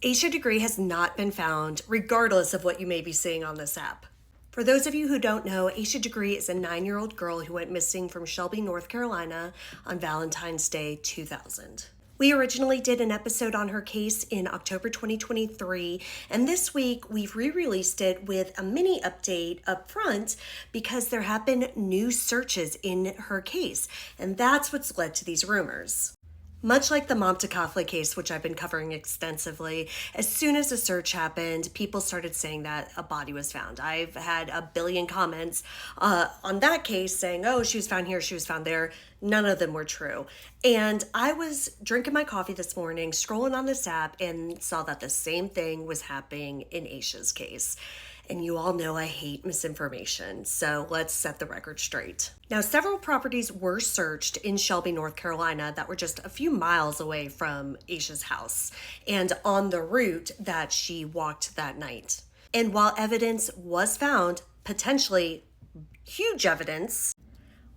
Asha Degree has not been found, regardless of what you may be seeing on this app. For those of you who don't know, Asha Degree is a 9-year-old girl who went missing from Shelby, North Carolina on Valentine's Day 2000. We originally did an episode on her case in October 2023, and this week we've re-released it with a mini update up front because there have been new searches in her case, and that's what's led to these rumors. Much like the Montecaffley case, which I've been covering extensively, as soon as the search happened, people started saying that a body was found. I've had a billion comments on that case saying, oh, she was found here, she was found there. None of them were true. And I was drinking my coffee this morning, scrolling on this app, and saw that the same thing was happening in Asha's case. And you all know I hate misinformation, so let's set the record straight. Now, several properties were searched in Shelby, North Carolina that were just a few miles away from Asha's house and on the route that she walked that night. And while evidence was found, potentially huge evidence,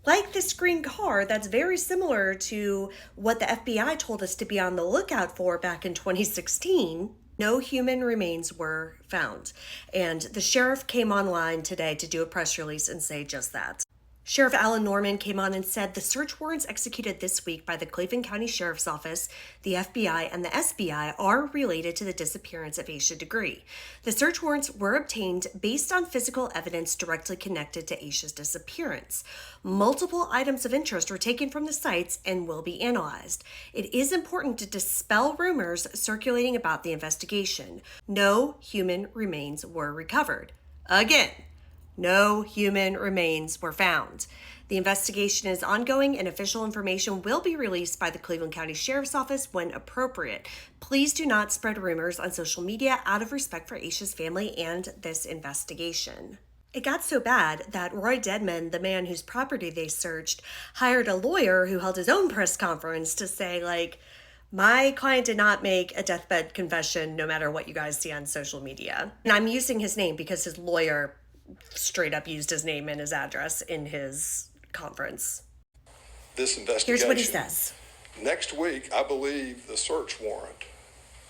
like this green car that's very similar to what the FBI told us to be on the lookout for back in 2016, no human remains were found. And the sheriff came online today to do a press release and say just that. Sheriff Alan Norman came on and said the search warrants executed this week by the Cleveland County Sheriff's Office, the FBI, and the SBI are related to the disappearance of Asha Degree. The search warrants were obtained based on physical evidence directly connected to Asha's disappearance. Multiple items of interest were taken from the sites and will be analyzed. It is important to dispel rumors circulating about the investigation. No human remains were recovered. Again, no human remains were found. The investigation is ongoing and official information will be released by the Cleveland County Sheriff's Office when appropriate. Please do not spread rumors on social media out of respect for Asha's family and this investigation. It got so bad that Roy Dedman, the man whose property they searched, hired a lawyer who held his own press conference to say, my client did not make a deathbed confession no matter what you guys see on social media. And I'm using his name because his lawyer straight up used his name and his address in his conference. This investigation. Here's what he says. Next week, I believe the search warrant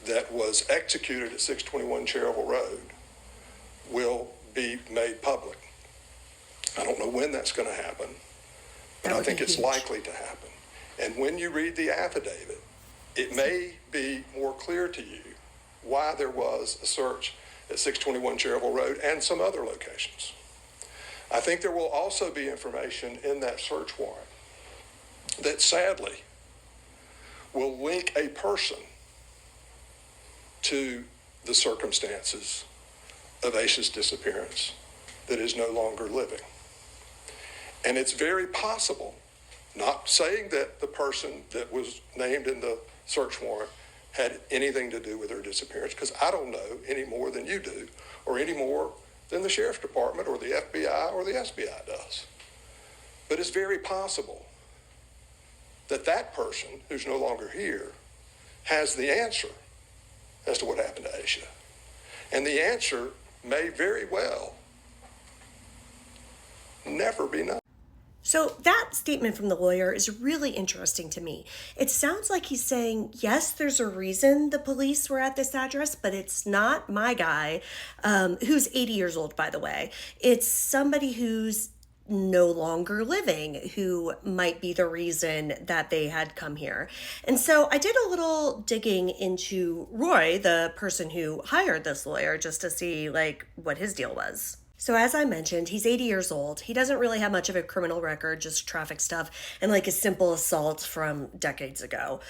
that was executed at 621 Cherryville Road will be made public. I don't know when that's going to happen, but I think it's likely to happen. And when you read the affidavit, it may be more clear to you why there was a search at 621 Cherryville Road and some other locations. I think there will also be information in that search warrant that sadly will link a person to the circumstances of Asha's disappearance that is no longer living. And it's very possible, not saying that the person that was named in the search warrant had anything to do with her disappearance, because I don't know any more than you do, or any more than the Sheriff's Department or the FBI or the SBI does. But it's very possible that that person who's no longer here has the answer as to what happened to Asha. And the answer may very well never be known. So that statement from the lawyer is really interesting to me. It sounds like he's saying, yes, there's a reason the police were at this address, but it's not my guy, who's 80 years old, by the way. It's somebody who's no longer living who might be the reason that they had come here. And so I did a little digging into Roy, the person who hired this lawyer, just to see what his deal was. So as I mentioned, he's 80 years old. He doesn't really have much of a criminal record, just traffic stuff and a simple assault from decades ago.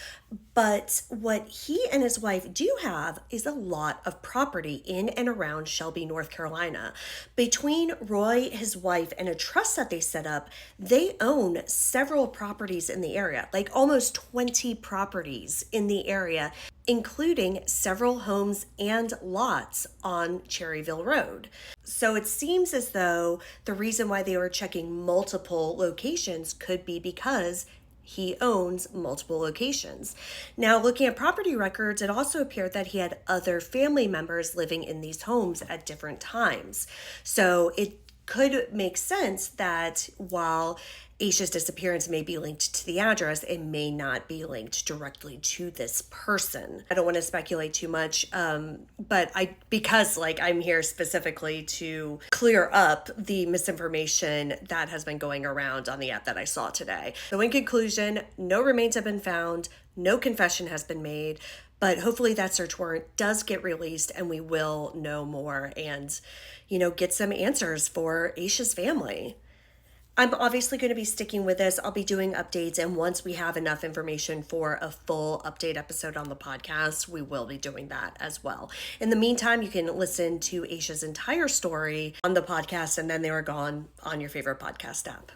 But what he and his wife do have is a lot of property in and around Shelby, North Carolina. Between Roy, his wife, and a trust that they set up, they own several properties in the area, almost 20 properties in the area, including several homes and lots on Cherryville Road. So it seems as though the reason why they were checking multiple locations could be because he owns multiple locations. Now, looking at property records, it also appeared that he had other family members living in these homes at different times. So it could make sense that while Aisha's disappearance may be linked to the address, it may not be linked directly to this person. I don't want to speculate too much, but because I'm here specifically to clear up the misinformation that has been going around on the app that I saw today. So in conclusion, no remains have been found, no confession has been made, but hopefully that search warrant does get released and we will know more and, get some answers for Aisha's family. I'm obviously going to be sticking with this. I'll be doing updates, and once we have enough information for a full update episode on the podcast, we will be doing that as well. In the meantime, you can listen to Aisha's entire story on the podcast, and then they were gone on your favorite podcast app.